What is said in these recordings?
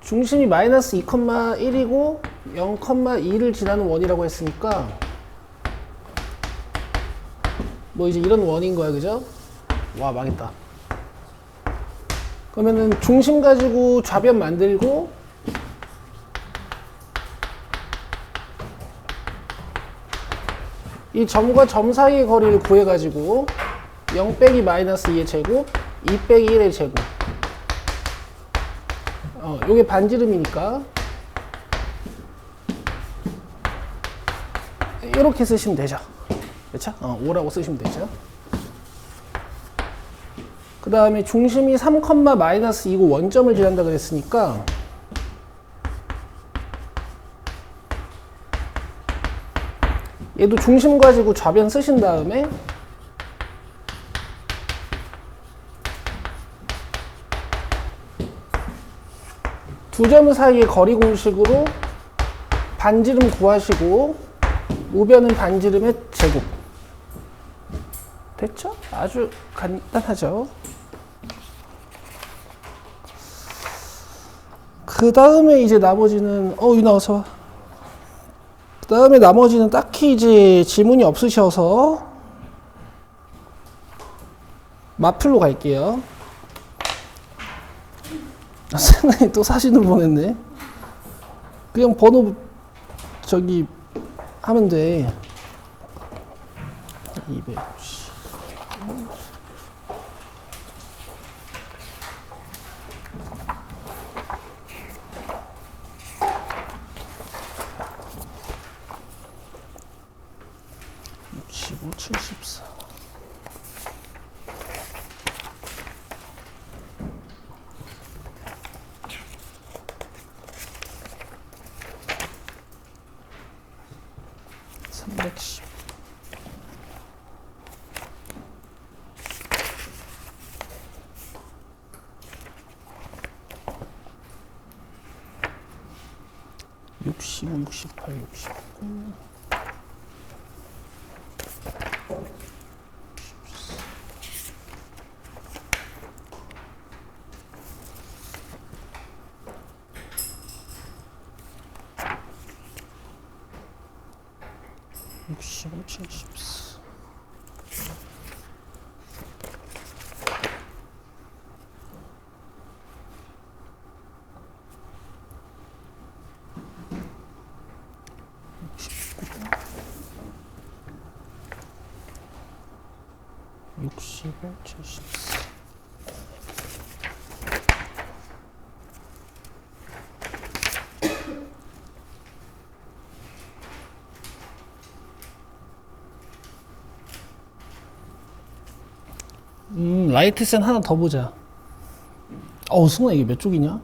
중심이 마이너스 2,1이고 0,2를 지나는 원이라고 했으니까 뭐 이제 이런 원인 거야, 그죠? 와, 망했다. 그러면은 중심 가지고 좌변 만들고 이 점과 점 사이의 거리를 구해가지고 0 빼기 마이너스 2의 제곱, 2 빼기 1의 제곱. 요게 반지름이니까 이렇게 쓰시면 되죠. 그렇죠? 5라고 쓰시면 되죠. 그 다음에 중심이 3, 마이너스 2고 원점을 지난다 그랬으니까 얘도 중심 가지고 좌변 쓰신 다음에 두 점 사이의 거리 공식으로 반지름 구하시고 우변은 반지름의 제곱. 됐죠? 아주 간단하죠? 그 다음에 이제 나머지는 유나 어서 와. 그 다음에 나머지는 딱히 이제 질문이 없으셔서 마플로 갈게요. 선생님이 또 사진을 보냈네. 그냥 번호 저기 하면 돼. 250. (65, 74) 310 65, 68, 69 65, 74 65, 74 라이트센 하나 더 보자. 승아 이게 몇 쪽이냐?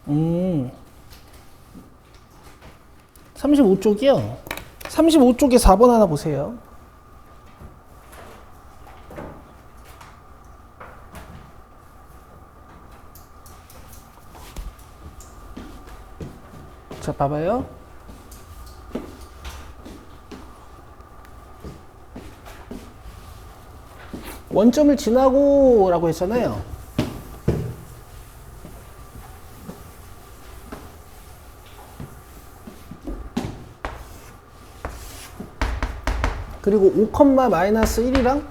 음, 35쪽이요? 35쪽에 4번 하나 보세요. 자, 봐봐요. 원점을 지나고 라고 했잖아요. 그리고 5, 마이너스 1이랑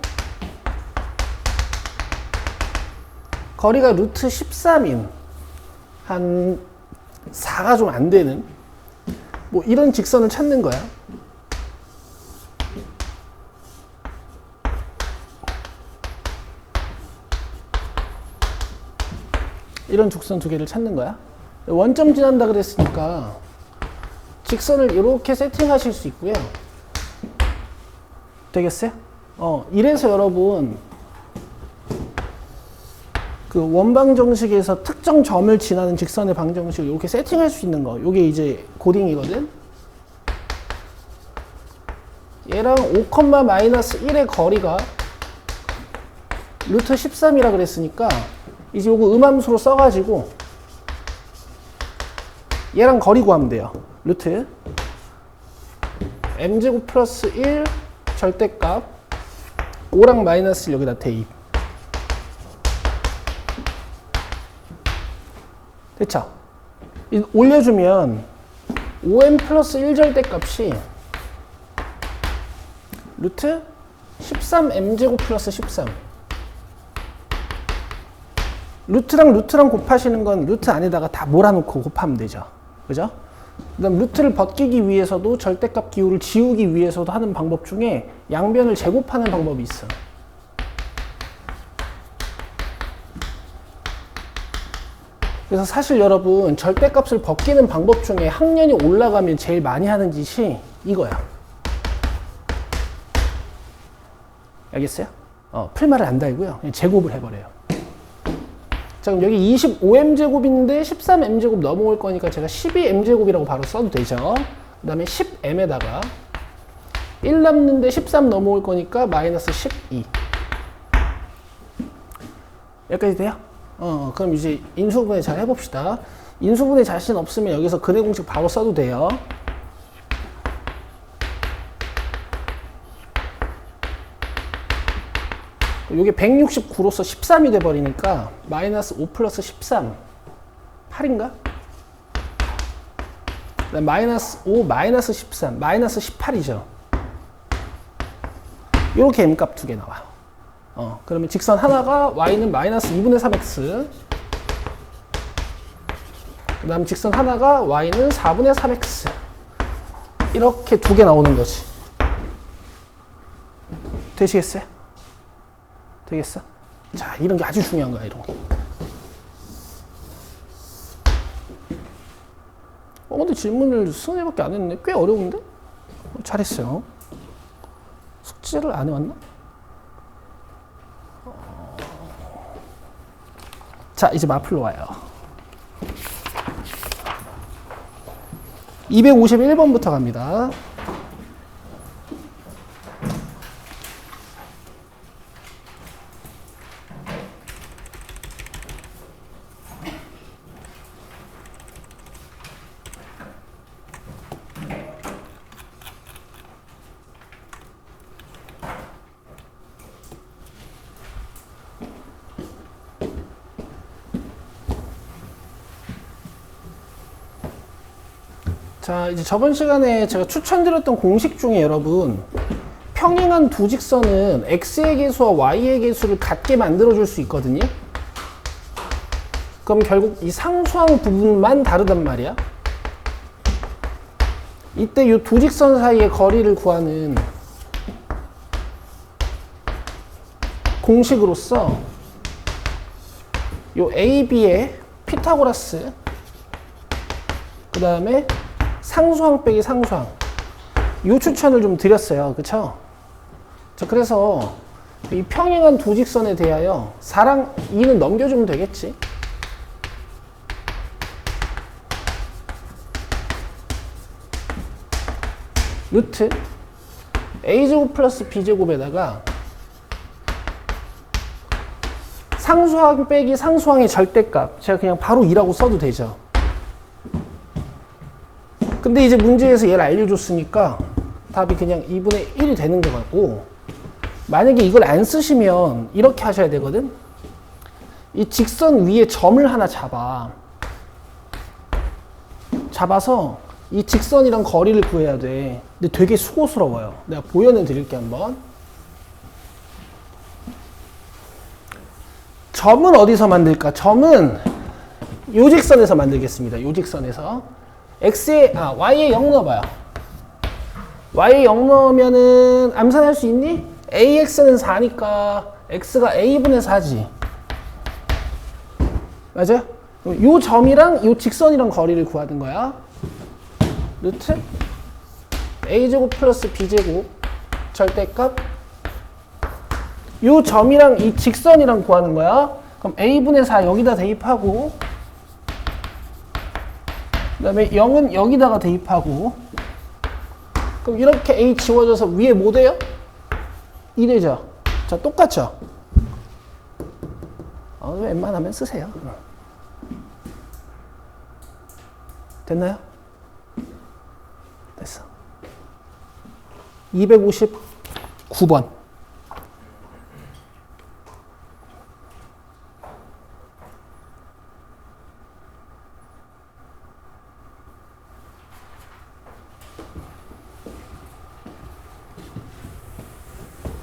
거리가 루트 13인 한 4가 좀 안 되는 뭐 이런 직선을 찾는 거야. 이런 직선 두 개를 찾는 거야. 원점 지난다 그랬으니까 직선을 이렇게 세팅하실 수 있고요. 되겠어요? 이래서 여러분 그 원방 정식에서 특정 점을 지나는 직선의 방정식을 이렇게 세팅할 수 있는 거. 요게 이제 고딩이거든. 얘랑 5, 마이너스 1의 거리가 루트 13이라 그랬으니까 이제 요거 음함수로 써가지고 얘랑 거리 구하면 돼요. 루트 m제곱 플러스 1 절대값 5랑 마이너스 1 여기다 대입. 됐죠? 올려주면 5m 플러스 1 절대값이 루트 13m제곱 플러스 13. 루트랑 곱하시는 건 루트 안에다가 다 몰아놓고 곱하면 되죠. 그죠? 그 다음 루트를 벗기기 위해서도 절대값 기호를 지우기 위해서도 하는 방법 중에 양변을 제곱하는 방법이 있어. 그래서 사실 여러분 절대값을 벗기는 방법 중에 학년이 올라가면 제일 많이 하는 짓이 이거야. 알겠어요? 풀말을 안 달고요. 그냥 제곱을 해버려요. 자, 그럼 여기 25m제곱인데 13m제곱 넘어올 거니까 제가 12m제곱이라고 바로 써도 되죠. 그 다음에 10m에다가 1 남는데 13 넘어올 거니까 마이너스 12. 여기까지 돼요? 그럼 이제 인수분해 잘 해봅시다. 인수분해 자신 없으면 여기서 근해 공식 바로 써도 돼요. 이게 169로서 13이 돼버리니까 마이너스 5 플러스 13 8인가? 마이너스 5 마이너스 13 마이너스 18이죠. 이렇게 m값 두 개 나와요. 그러면 직선 하나가 y는 마이너스 2분의 3x, 그 다음 직선 하나가 y는 4분의 3x, 이렇게 두 개 나오는 거지. 되시겠어요? 되겠어? 자, 이런 게 아주 중요한 거야, 이런 게. 근데 질문을 수능 개밖에 안 했네. 꽤 어려운데? 잘했어요. 숙제를 안 해왔나? 자, 이제 마플로 와요. 251번부터 갑니다. 자, 이제 저번 시간에 제가 추천드렸던 공식 중에 여러분, 평행한 두 직선은 x의 개수와 y의 개수를 같게 만들어줄 수 있거든요. 그럼 결국 이 상수항 부분만 다르단 말이야. 이때 이 두 직선 사이의 거리를 구하는 공식으로서 요 a, b의 피타고라스, 그 다음에 상수항 빼기 상수항, 요 추천을 좀 드렸어요. 그쵸? 자, 그래서 이 평행한 두 직선에 대하여 4랑 2는 넘겨주면 되겠지. 루트 a제곱 플러스 b제곱에다가 상수항 빼기 상수항의 절대값, 제가 그냥 바로 2라고 써도 되죠. 근데 이제 문제에서 얘를 알려줬으니까 답이 그냥 2분의 1이 되는 거 같고, 만약에 이걸 안 쓰시면 이렇게 하셔야 되거든. 이 직선 위에 점을 하나 잡아서 이 직선이랑 거리를 구해야 돼. 근데 되게 수고스러워요. 내가 보여는 드릴게 한번. 점은 어디서 만들까? 점은 요 직선에서 만들겠습니다. 요 직선에서 y에 0 넣어봐요. y에 0 넣으면은 암산할 수 있니? ax는 4니까 x가 a분의 4지. 맞아요? 요 점이랑 요 직선이랑 거리를 구하는 거야. 루트 a제곱 플러스 b제곱 절대값, 요 점이랑 이 직선이랑 구하는 거야. 그럼 a분의 4 여기다 대입하고, 그 다음에 0은 여기다가 대입하고, 그럼 이렇게 a 지워져서 위에 뭐 돼요? 2 되죠? 자, 똑같죠? 웬만하면 쓰세요. 됐나요? 됐어. 259번.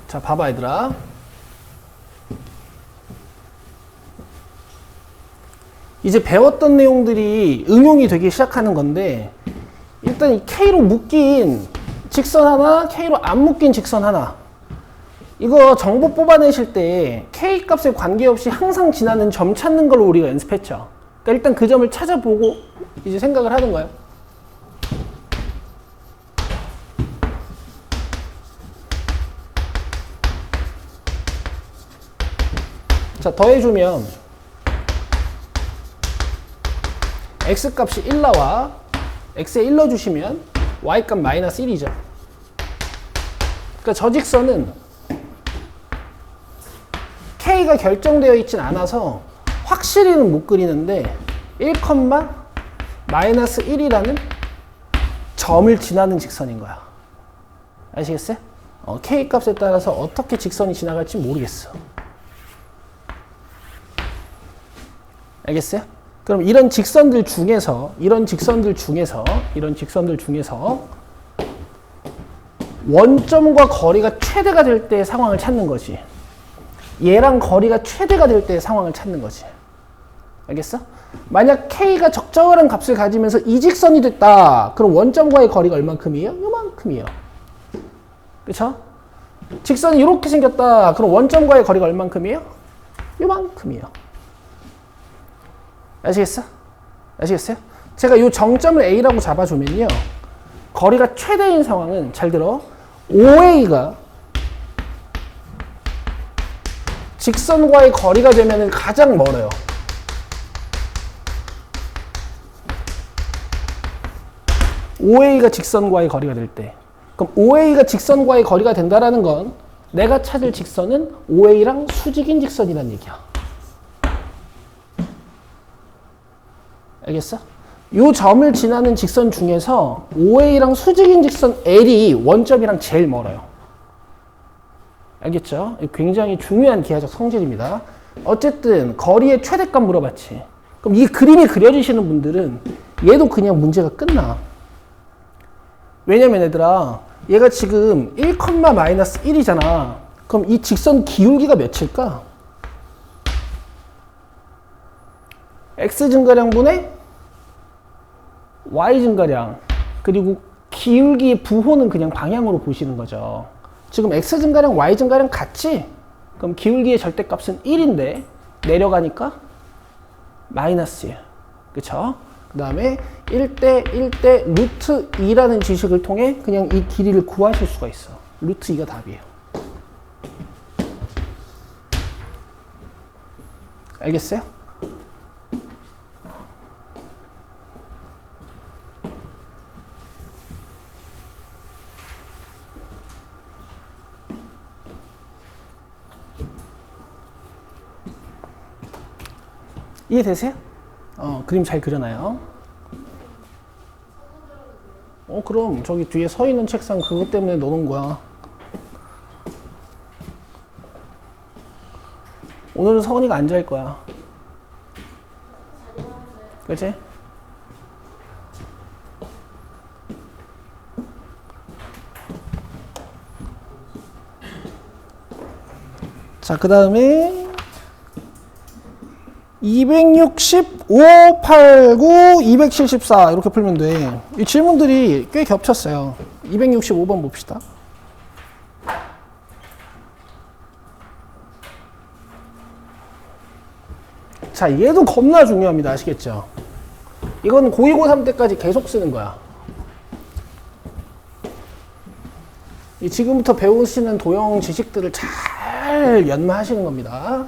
자, 봐봐 얘들아. 이제 배웠던 내용들이 응용이 되기 시작하는 건데, 일단 이 K로 묶인 직선 하나, K로 안 묶인 직선 하나, 이거 정보 뽑아내실 때 K 값에 관계없이 항상 지나는 점 찾는 걸로 우리가 연습했죠. 그러니까 일단 그 점을 찾아보고 이제 생각을 하는 거예요. 자, 더해주면 X값이 1 나와. X에 1 넣어주시면 Y값 마이너스 1이죠. 그러니까 저 직선은 K가 결정되어 있진 않아서 확실히는 못 그리는데 1, 마이너스 1이라는 점을 지나는 직선인 거야. 아시겠어요? K 값에 따라서 어떻게 직선이 지나갈지 모르겠어. 알겠어요? 그럼 이런 직선들 중에서 원점과 거리가 최대가 될 때의 상황을 찾는 거지. 얘랑 거리가 최대가 될 때의 상황을 찾는 거지. 알겠어? 만약 K가 적절한 값을 가지면서 이 직선이 됐다. 그럼 원점과의 거리가 얼만큼이에요? 요만큼이에요. 그쵸? 직선이 이렇게 생겼다. 그럼 원점과의 거리가 얼만큼이에요? 요만큼이에요. 아시겠어? 아시겠어요? 제가 이 정점을 A라고 잡아주면요. 거리가 최대인 상황은, 잘 들어, OA가 직선과의 거리가 되면 가장 멀어요. OA가 직선과의 거리가 될 때. 그럼 OA가 직선과의 거리가 된다라는 건 내가 찾을 직선은 OA랑 수직인 직선이라는 얘기야. 알겠어? 이 점을 지나는 직선 중에서 OA랑 수직인 직선 L이 원점이랑 제일 멀어요. 알겠죠? 굉장히 중요한 기하적 성질입니다. 어쨌든 거리의 최대값 물어봤지. 그럼 이 그림이 그려지시는 분들은 얘도 그냥 문제가 끝나. 왜냐면 얘들아, 얘가 지금 1, 마이너스 1이잖아. 그럼 이 직선 기울기가 몇일까? X 증가량분의 Y 증가량, 그리고 기울기의 부호는 그냥 방향으로 보시는 거죠. 지금 X 증가량, Y 증가량 같지? 그럼 기울기의 절대값은 1인데 내려가니까 마이너스 1. 그쵸? 그 다음에 1대 1대 루트 2라는 지식을 통해 그냥 이 길이를 구하실 수가 있어. 루트 2가 답이에요. 알겠어요? 이해되세요? 그림 잘 그려놔요. 그럼 저기 뒤에 서 있는 책상 그것 때문에 넣어놓은 거야. 오늘은 서은이가 앉아있을 거야. 그치? 자, 그 다음에 265, 89, 274 이렇게 풀면 돼. 이 질문들이 꽤 겹쳤어요. 265번 봅시다. 자, 얘도 겁나 중요합니다. 아시겠죠? 이건 고2, 고3 때까지 계속 쓰는 거야. 이 지금부터 배우시는 도형 지식들을 잘 연마하시는 겁니다.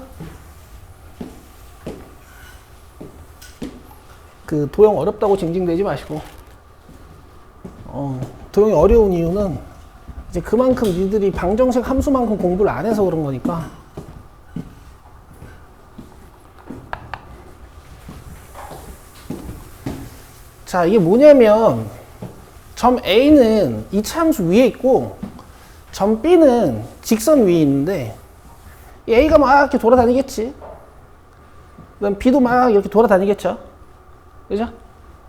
그 도형 어렵다고 징징대지 마시고, 도형이 어려운 이유는 이제 그만큼 니들이 방정식 함수만큼 공부를 안 해서 그런 거니까. 자, 이게 뭐냐면 점 A는 이차 함수 위에 있고 점 B는 직선 위에 있는데 A가 막 이렇게 돌아다니겠지. 그다음 B도 막 이렇게 돌아다니겠죠. 그죠?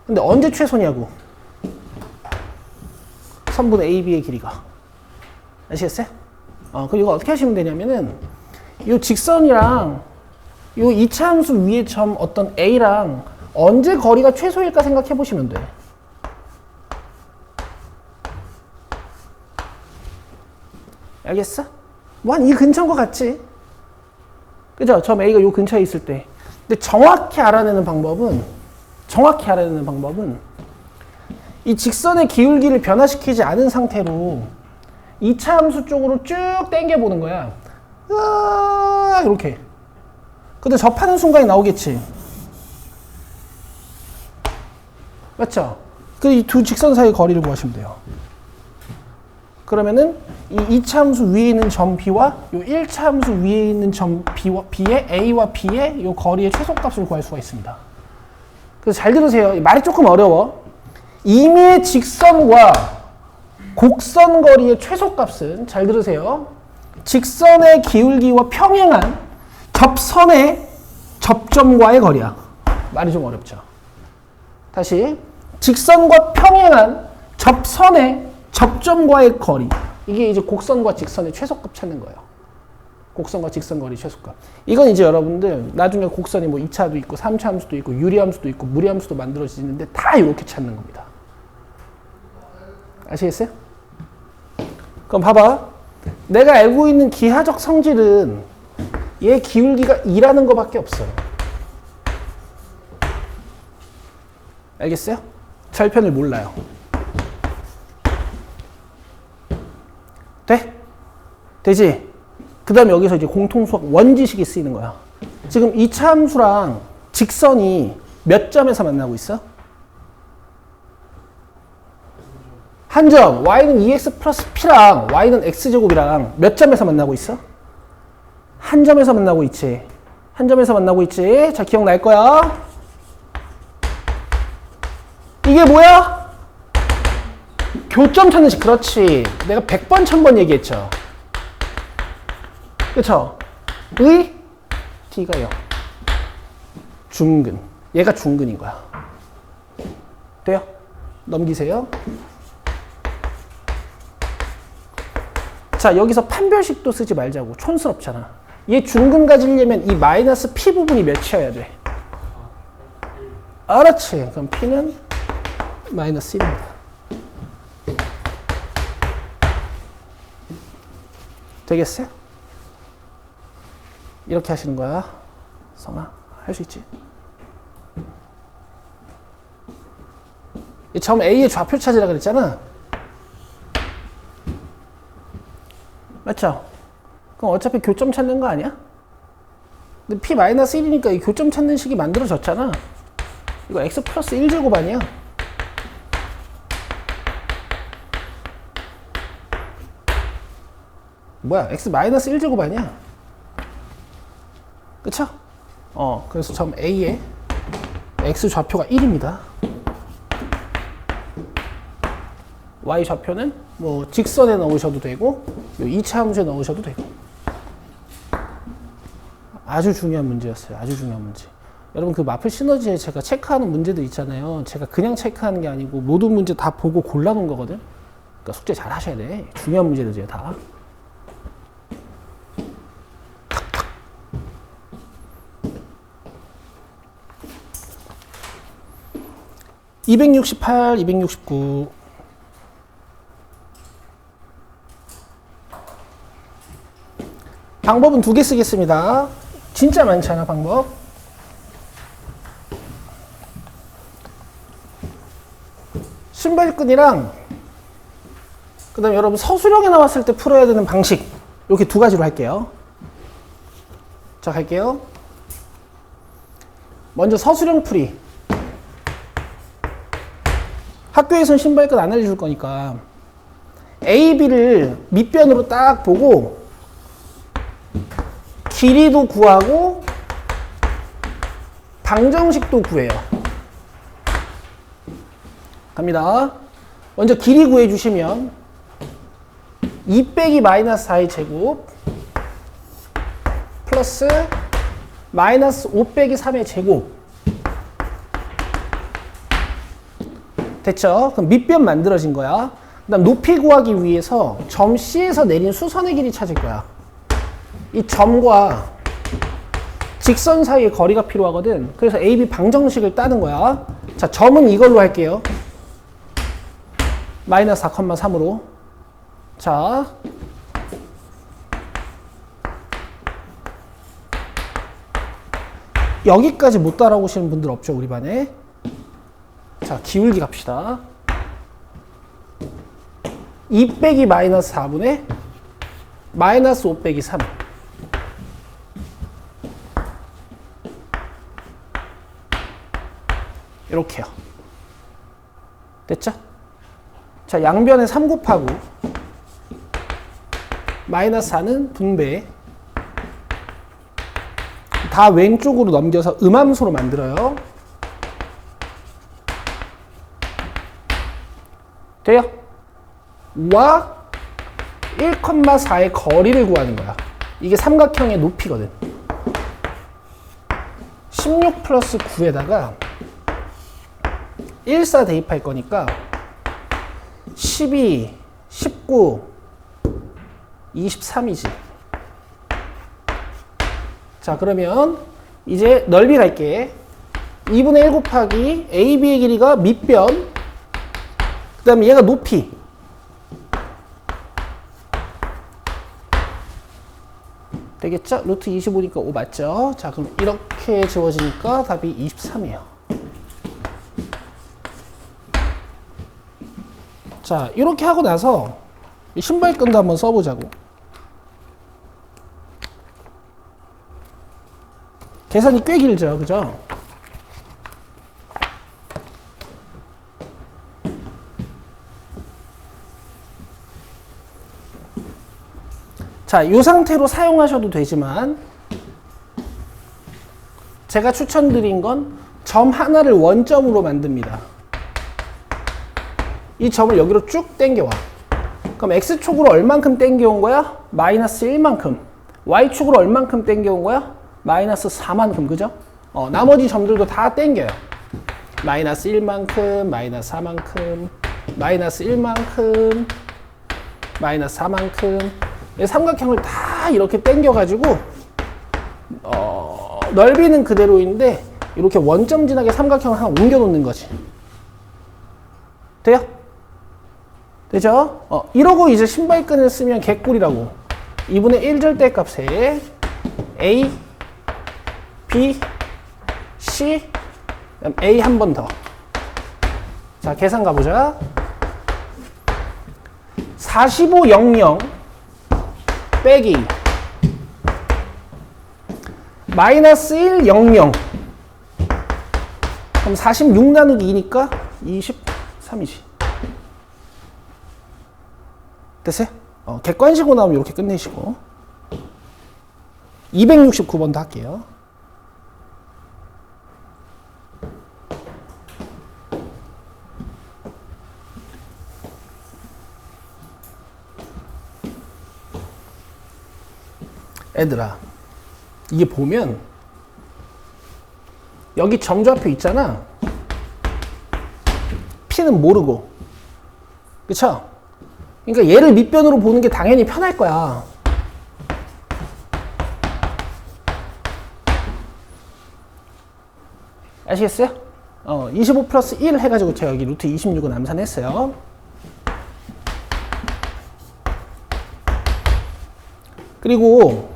근데 언제 최소냐고. 선분 AB의 길이가. 아시겠어요? 그리고 이거 어떻게 하시면 되냐면은 이 직선이랑 이 2차 함수 위의 점 어떤 A랑 언제 거리가 최소일까 생각해 보시면 돼. 알겠어? 뭐 한 이 근처인 것 같지? 그죠? 점 A가 요 근처에 있을 때. 근데 정확히 알아내는 방법은 이 직선의 기울기를 변화시키지 않은 상태로 2차 함수 쪽으로 쭉 당겨보는 거야. 이렇게. 근데 접하는 순간에 나오겠지. 맞죠? 그 이 두 직선 사이 거리를 구하시면 돼요. 그러면은 이 2차 함수 위에 있는 점 B와 요 1차 함수 위에 있는 점 B의 A와 B의 요 거리의 최소값을 구할 수가 있습니다. 그래서 잘 들으세요. 말이 조금 어려워. 임의의 직선과 곡선 거리의 최소값은, 잘 들으세요, 직선의 기울기와 평행한 접선의 접점과의 거리야. 말이 좀 어렵죠. 다시, 직선과 평행한 접선의 접점과의 거리. 이게 이제 곡선과 직선의 최소값 찾는 거예요. 곡선과 직선 거리 최소값. 이건 이제 여러분들 나중에 곡선이 뭐 2차도 있고 3차 함수도 있고 유리함수도 있고 무리함수도 만들어지는데 다 이렇게 찾는 겁니다. 아시겠어요? 그럼 봐봐. 내가 알고 있는 기하적 성질은 얘 기울기가 2라는 거밖에 없어요. 알겠어요? 절편을 몰라요. 돼? 되지? 그 다음에 여기서 이제 공통수학 원지식이 쓰이는 거야. 지금 2차 함수랑 직선이 몇 점에서 만나고 있어? 한 점, y는 2x 플러스 p랑 y는 x제곱이랑 몇 점에서 만나고 있어? 한 점에서 만나고 있지. 한 점에서 만나고 있지. 자, 기억날 거야. 이게 뭐야? 교점 찾는 식. 그렇지. 내가 100번 1000번 얘기했죠. 그쵸? 의 t가 0. 중근. 얘가 중근인 거야. 돼요? 넘기세요. 자, 여기서 판별식도 쓰지 말자고. 촌스럽잖아. 얘 중근 가지려면 이 마이너스 p 부분이 몇이어야 돼? 그렇지. 그럼 p는 마이너스 1입니다. 되겠어요? 이렇게 하시는 거야. 성아, 할 수 있지? 이 점 A의 좌표 찾으라 그랬잖아. 맞죠? 그럼 어차피 교점 찾는 거 아니야? 근데 p-1이니까 이 교점 찾는 식이 만들어졌잖아. 이거 x 플러스 1제곱 아니야? 뭐야? x 마이너스 1제곱 아니야? 그쵸? 그래서 점 A의 x 좌표가 1입니다. y 좌표는 뭐 직선에 넣으셔도 되고 2차 함수에 넣으셔도 되고. 아주 중요한 문제였어요. 아주 중요한 문제. 여러분 그 마플 시너지에 제가 체크하는 문제들 있잖아요. 제가 그냥 체크하는 게 아니고 모든 문제 다 보고 골라놓은 거거든. 그러니까 숙제 잘 하셔야 돼. 중요한 문제들이에요 다. 268, 269. 방법은 두 개 쓰겠습니다. 진짜 많잖아, 방법. 신발끈이랑, 그 다음에 여러분 서술형에 나왔을 때 풀어야 되는 방식. 이렇게 두 가지로 할게요. 자, 갈게요. 먼저 서술형 풀이. 학교에서는 신발끈 안 알려줄 거니까 A, B를 밑변으로 딱 보고 길이도 구하고 방정식도 구해요. 갑니다. 먼저 길이 구해주시면 2 빼기 마이너스 4의 제곱 플러스 마이너스 5 빼기 3의 제곱. 됐죠? 그럼 밑변 만들어진 거야. 그 다음 높이 구하기 위해서 점 C에서 내린 수선의 길이 찾을 거야. 이 점과 직선 사이의 거리가 필요하거든. 그래서 AB 방정식을 따는 거야. 자, 점은 이걸로 할게요. 마이너스 4,3으로. 자, 여기까지 못 따라오시는 분들 없죠, 우리 반에? 자, 기울기 갑시다. 2 빼기 마이너스 4분의 마이너스 5 빼기 3. 이렇게요. 됐죠? 자, 양변에 3 곱하고 마이너스 4는 분배. 다 왼쪽으로 넘겨서 음함수로 만들어요. 돼요? 와 1,4의 거리를 구하는 거야. 이게 삼각형의 높이거든. 16 플러스 9에다가 14 대입할 거니까 12, 19, 23이지. 자, 그러면 이제 넓이 갈게. 2분의 1 곱하기 AB의 길이가 밑변, 그 다음에 얘가 높이. 되겠죠? 루트 25니까 5 맞죠? 자, 그럼 이렇게 지워지니까 답이 23이에요. 자, 이렇게 하고 나서 신발끈도 한번 써보자고. 계산이 꽤 길죠, 그죠? 자, 이 상태로 사용하셔도 되지만 제가 추천드린 건 점 하나를 원점으로 만듭니다. 이 점을 여기로 쭉 당겨와. 그럼 X축으로 얼만큼 당겨온 거야? 마이너스 1만큼. Y축으로 얼만큼 당겨온 거야? 마이너스 4만큼, 그죠? 나머지 점들도 다 당겨요. 마이너스 1만큼, 마이너스 4만큼, 마이너스 1만큼, 마이너스 4만큼. 삼각형을 다 이렇게 당겨가지고 넓이는 그대로인데 이렇게 원점 진하게 삼각형을 하나 옮겨 놓는 거지. 돼요? 되죠? 이러고 이제 신발끈을 쓰면 개꿀이라고. 2분의 1 절대값에 A, B, C, A 한 번 더. 자, 계산 가보자. 45, 00 빼기 마이너스 1, 00. 그럼 46 나누기 2니까 23이지. 됐어요? 객관식으로 나오면 이렇게 끝내시고 269번도 할게요. 애들아, 이게 보면 여기 점좌표 있잖아. P는 모르고, 그쵸? 그러니까 얘를 밑변으로 보는 게 당연히 편할 거야. 아시겠어요? 25 플러스 1 해가지고 제가 여기 루트 26은 암산했어요. 그리고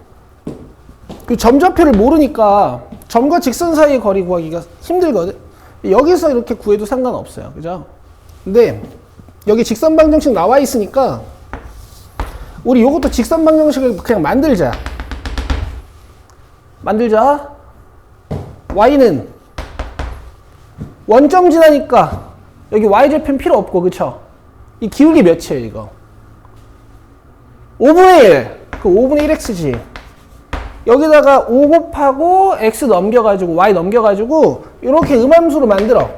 그 점좌표를 모르니까 점과 직선 사이의 거리 구하기가 힘들거든. 여기서 이렇게 구해도 상관없어요. 그죠? 근데 여기 직선 방정식 나와 있으니까 우리 요것도 직선 방정식을 그냥 만들자. y는 원점 지나니까 여기 y절편 필요 없고, 그쵸? 이 기울기 몇이에요, 이거? 5분의 1. 그 5분의 1x지. 여기다가 5 곱하고 x 넘겨가지고 y 넘겨가지고 이렇게 음함수로 만들어.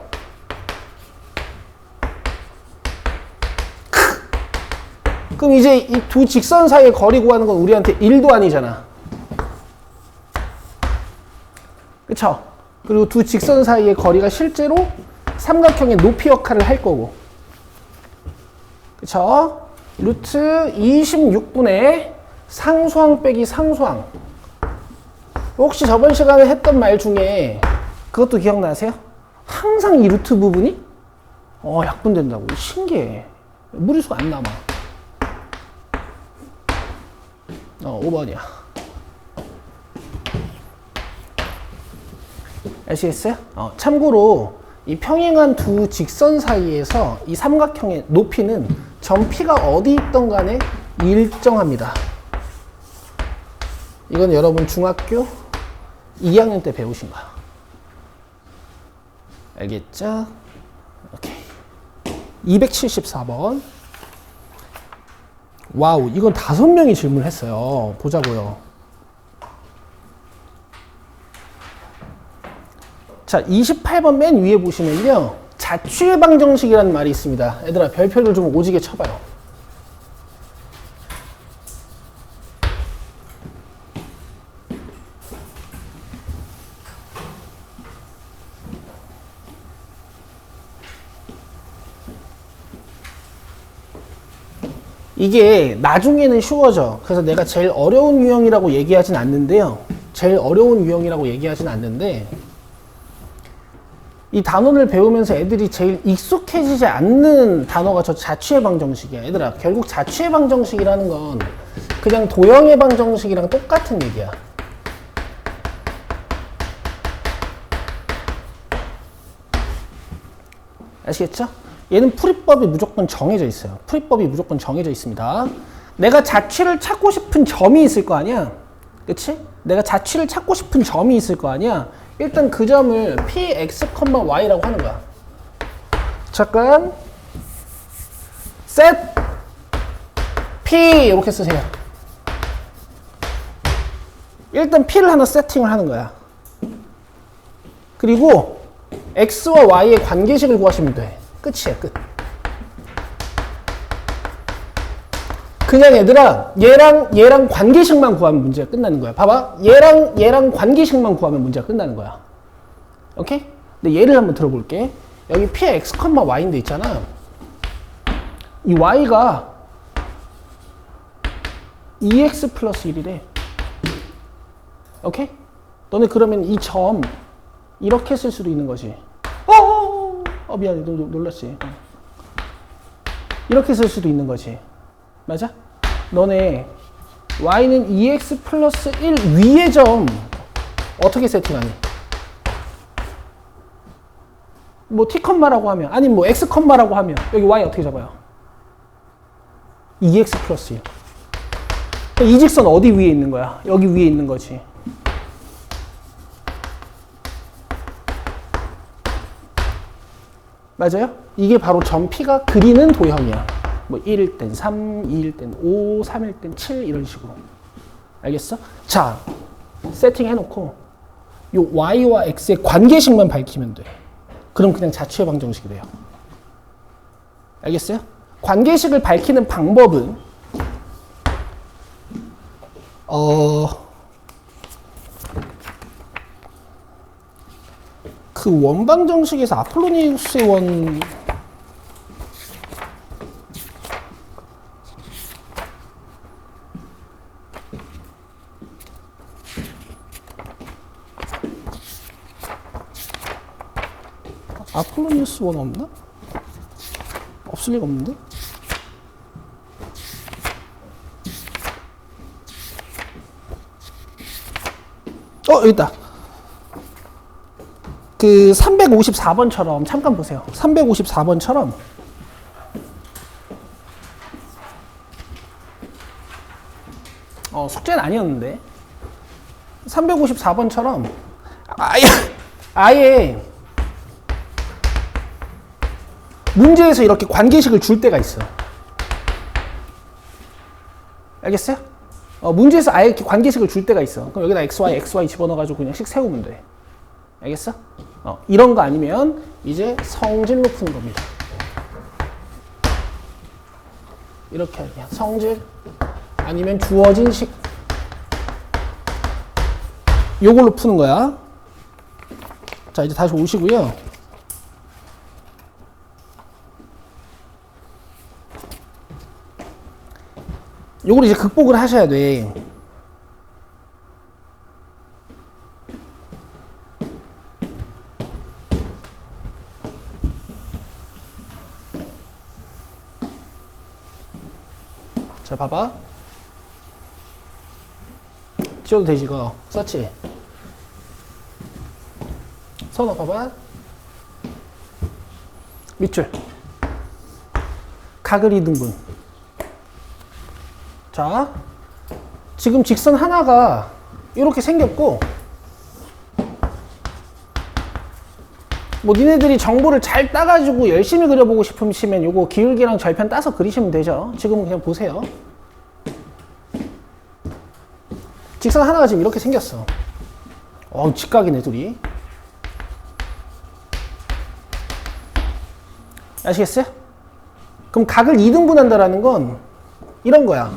그럼 이제 이 두 직선 사이의 거리 구하는 건 우리한테 1도 아니잖아. 그쵸? 그리고 두 직선 사이의 거리가 실제로 삼각형의 높이 역할을 할 거고. 그쵸? 루트 26분의 상수항 빼기 상수항. 혹시 저번 시간에 했던 말 중에 그것도 기억나세요? 항상 이 루트 부분이 약분된다고. 신기해. 무리수가 안 남아. 5번이야. 아시겠어요? 참고로 이 평행한 두 직선 사이에서 이 삼각형의 높이는 점 P가 어디 있던 간에 일정합니다. 이건 여러분 중학교 2학년 때 배우신 거야. 알겠죠? 오케이. 274번. 와우, 이건 5명이 질문했어요. 보자고요. 자, 28번 맨 위에 보시면요. 자취해방 정식이라는 말이 있습니다. 얘들아, 별표를 좀 오지게 쳐봐요. 이게 나중에는 쉬워져. 그래서 내가 제일 어려운 유형이라고 얘기하진 않는데요. 제일 어려운 유형이라고 얘기하진 않는데 이 단원을 배우면서 애들이 제일 익숙해지지 않는 단어가 저 자취해방 정식이야. 얘들아, 결국 자취해방 정식이라는 건 그냥 도형해방 정식이랑 똑같은 얘기야. 아시겠죠? 얘는 풀이법이 무조건 정해져 있어요. 풀이법이 무조건 정해져 있습니다. 내가 자취를 찾고 싶은 점이 있을 거 아니야? 그치? 내가 자취를 찾고 싶은 점이 있을 거 아니야? 일단 그 점을 px, y라고 하는 거야. 잠깐. set p 이렇게 쓰세요. 일단 p를 하나 세팅을 하는 거야. 그리고 x와 y의 관계식을 구하시면 돼. 끝이야, 끝. 그냥 얘들아, 얘랑 관계식만 구하면 문제가 끝나는 거야. 봐봐. 얘랑 관계식만 구하면 문제가 끝나는 거야. 오케이? 근데 예를 한번 들어볼게. 여기 px, y인데 있잖아. 이 y가 2x 플러스 1이래. 오케이? 너네 그러면 이 점 이렇게 쓸 수도 있는 거지. 미안해. 너 놀랐지? 이렇게 쓸 수도 있는 거지. 맞아? 너네 y는 2x 플러스 1 위의 점 어떻게 세팅하니? 뭐 t, 라고 하면 아니 뭐 x, 라고 하면 여기 y 어떻게 잡아요? 2x 플러스 1. 이 직선 어디 위에 있는 거야? 여기 위에 있는 거지. 맞아요? 이게 바로 점 P가 그리는 도형이야. 뭐 1일 땐 3, 2일 땐 5, 3일 땐 7 이런 식으로. 알겠어? 자, 세팅 해놓고 요 y와 x의 관계식만 밝히면 돼. 그럼 그냥 자취해방 정식이 돼요. 알겠어요? 관계식을 밝히는 방법은 그 원방 정식에서 아폴로니우스의 원 아폴로니우스 원 없나? 없을 리가 없는데? 여기 있다. 그 354번처럼 잠깐 보세요. 354번처럼 숙제는 아니었는데 354번처럼 아예 문제에서 이렇게 관계식을 줄 때가 있어. 알겠어요? 문제에서 아예 이렇게 관계식을 줄 때가 있어. 그럼 여기다 xy 집어넣어가지고 그냥 식 세우면 돼. 알겠어? 이런 거 아니면 이제 성질로 푸는 겁니다. 이렇게 할게요. 성질 아니면 주어진 식. 요걸로 푸는 거야. 자, 이제 다시 오시고요. 요걸 이제 극복을 하셔야 돼. 자, 봐봐. 지워도 되지, 이거. 썼지? 선호, 봐봐. 밑줄. 각을 2등분. 자, 지금 직선 하나가 이렇게 생겼고, 뭐 니네들이 정보를 잘 따가지고 열심히 그려보고 싶으시면 요거 기울기랑 절편 따서 그리시면 되죠. 지금은 그냥 보세요. 직선 하나가 지금 이렇게 생겼어. 직각이네 둘이. 아시겠어요? 그럼 각을 2등분한다라는 건 이런 거야.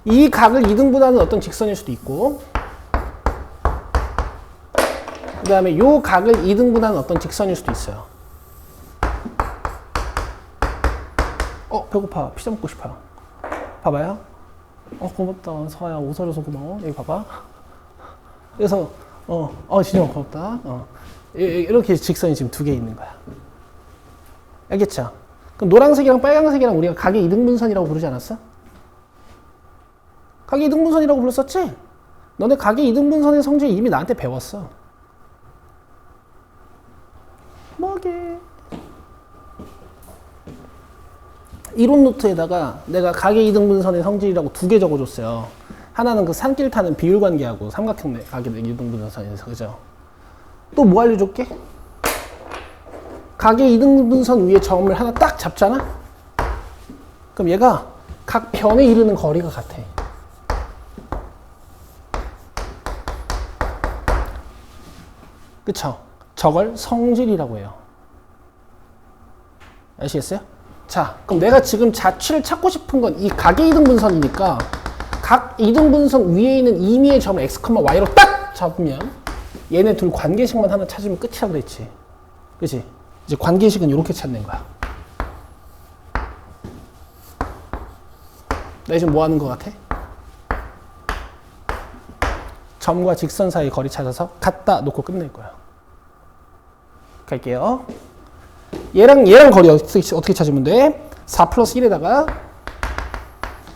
이 각을 2등분하는 어떤 직선일 수도 있고, 그 다음에 요 각을 2등분하는 어떤 직선일 수도 있어요. 배고파. 피자 먹고 싶어요. 봐봐요. 고맙다. 서아야, 옷 사줘서 고마워. 여기 봐봐. 그래서, 진영 고맙다. 이렇게 직선이 지금 2개 있는 거야. 알겠죠? 그럼 노란색이랑 빨간색이랑 우리가 각의 2등분선이라고 부르지 않았어? 각의 2등분선이라고 불렀었지? 너네 각의 2등분선의 성질 이미 나한테 배웠어. 뭐게? 이론 노트에다가 내가 각의 2등분선의 성질이라고 2개 적어줬어요. 하나는 그 산길 타는 비율 관계하고 삼각형 각의 2등분선에서, 그죠? 또 뭐 알려줄게? 각의 2등분선 위에 점을 하나 딱 잡잖아? 그럼 얘가 각 변에 이르는 거리가 같아. 그쵸? 저걸 성질이라고 해요. 아시겠어요? 자, 그럼 내가 지금 자취를 찾고 싶은 건 이 각의 2등분선이니까 각 2등분선 위에 있는 임의의 점을 x, y로 딱 잡으면 얘네 둘 관계식만 하나 찾으면 끝이라고 그랬지. 그치? 이제 관계식은 이렇게 찾는 거야. 나 지금 뭐 하는 거 같아? 점과 직선 사이 거리 찾아서 갖다 놓고 끝낼 거야. 갈게요. 얘랑 거리 어떻게 찾으면 돼? 4 플러스 1에다가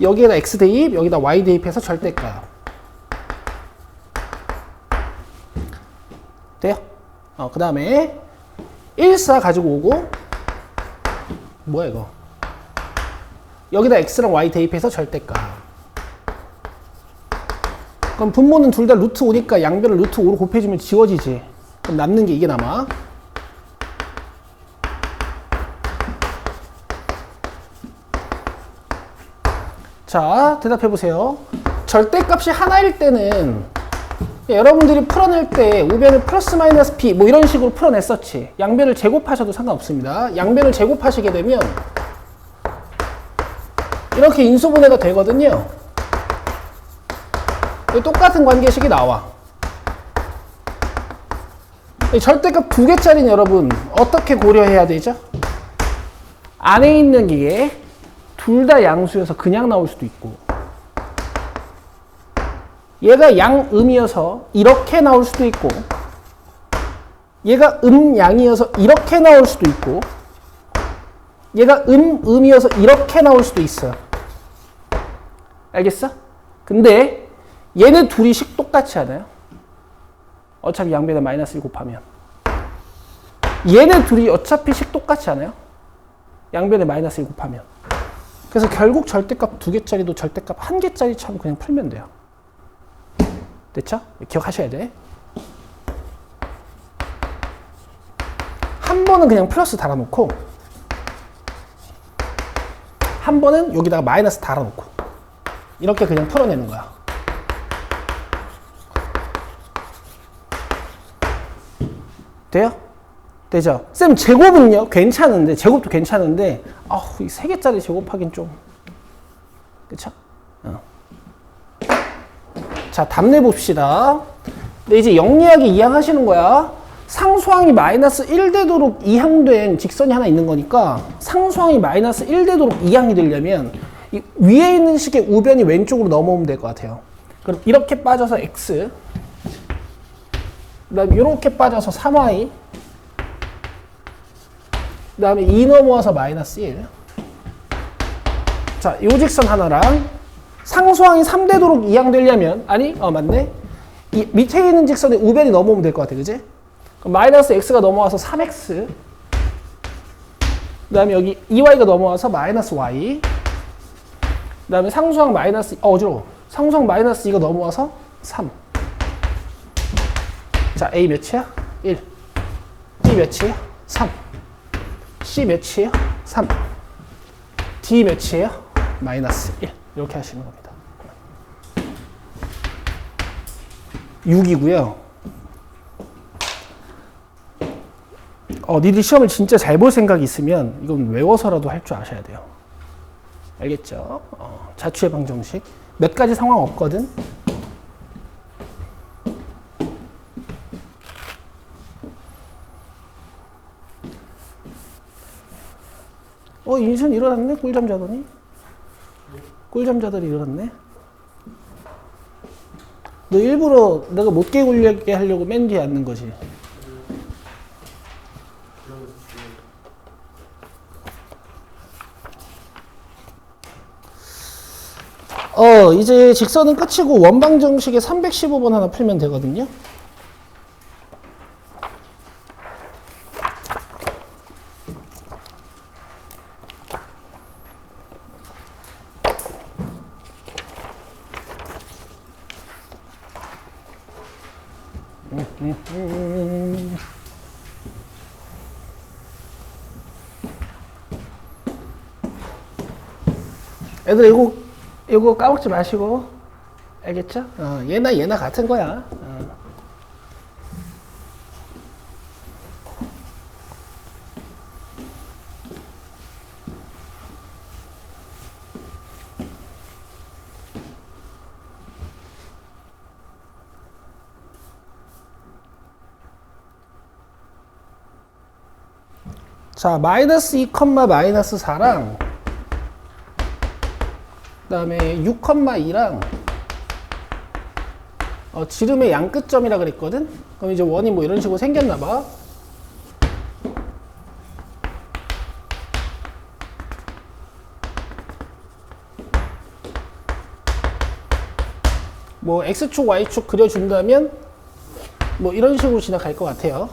여기에다 x 대입, 여기다 y 대입해서 절대값. 돼요? 그 다음에 1, 4 가지고 오고, 뭐야 이거? 여기다 x랑 y 대입해서 절대값. 그럼 분모는 둘 다 루트 5니까 양변을 루트 5로 곱해주면 지워지지. 그럼 남는 게 이게 남아. 자, 대답해보세요. 절대값이 하나일 때는 여러분들이 풀어낼 때 우변을 플러스 마이너스 b 뭐 이런 식으로 풀어냈었지. 양변을 제곱하셔도 상관없습니다. 양변을 제곱하시게 되면 이렇게 인수분해가 되거든요. 똑같은 관계식이 나와. 절대값 2개짜리는 여러분 어떻게 고려해야 되죠? 안에 있는 게 둘 다 양수여서 그냥 나올 수도 있고, 얘가 양음이어서 이렇게 나올 수도 있고, 얘가 양이어서 이렇게 나올 수도 있고, 얘가 음이어서 이렇게 나올 수도 있어요. 알겠어? 근데 얘네 둘이 식 똑같지 않아요? 어차피 양변에 마이너스 1 곱하면. 얘네 둘이 어차피 식 똑같지 않아요? 양변에 마이너스 1 곱하면. 그래서 결국 절대값 2개짜리도 절대값 1개짜리처럼 그냥 풀면 돼요. 됐죠? 기억하셔야 돼. 한 번은 그냥 플러스 달아놓고, 한 번은 여기다가 마이너스 달아놓고, 이렇게 그냥 풀어내는 거야. 돼요? 되죠? 쌤, 제곱은요? 괜찮은데, 제곱도 괜찮은데, 이 3개짜리 제곱하긴 좀, 그쵸? 자, 답 내봅시다. 근데 이제 영리하게 이항하시는 거야. 상수항이 마이너스 1 되도록 이항된 직선이 하나 있는 거니까, 상수항이 마이너스 1 되도록 이항이 되려면, 이 위에 있는 식의 우변이 왼쪽으로 넘어오면 될 것 같아요. 그럼 이렇게 빠져서 x, 그 다음에 이렇게 빠져서 3y, 그 다음에 2 넘어와서 마이너스 1. 자, 요 직선 하나랑 상수항이 3 되도록 이항되려면, 맞네. 이 밑에 있는 직선에 우변이 넘어오면 될 것 같아, 그지? 그럼 마이너스 x가 넘어와서 3x, 그 다음에 여기 2y가 넘어와서 마이너스 y, 그 다음에 상수항 마이너스, 어지러워. 상수항 마이너스 2가 넘어와서 3. 자, a 몇이야? 1. b 몇이에요? 3. c 몇이에요? 3. d 몇이에요? 마이너스 1. 이렇게 하시는 겁니다. 6이고요. 니들 시험을 진짜 잘 볼 생각이 있으면 이건 외워서라도 할 줄 아셔야 돼요. 알겠죠? 자취해방 정식. 몇 가지 상황 없거든? 인선 일어났네? 꿀잠 자더니? 꿀잠 자더니 일어났네? 너 일부러 내가 못 깨우게 하려고 맨 뒤에 앉는 거지? 이제 직선은 끝이고 원방 정식에 315번 하나 풀면 되거든요. 애들 이거 까먹지 마시고, 알겠죠? 얘나 같은 거야. 자, 마이너스 2, 마이너스 4랑 그 다음에 6, 2랑 지름의 양끝점이라 그랬거든? 그럼 이제 원이 뭐 이런 식으로 생겼나봐. 뭐 X축, Y축 그려준다면 뭐 이런 식으로 지나갈 것 같아요.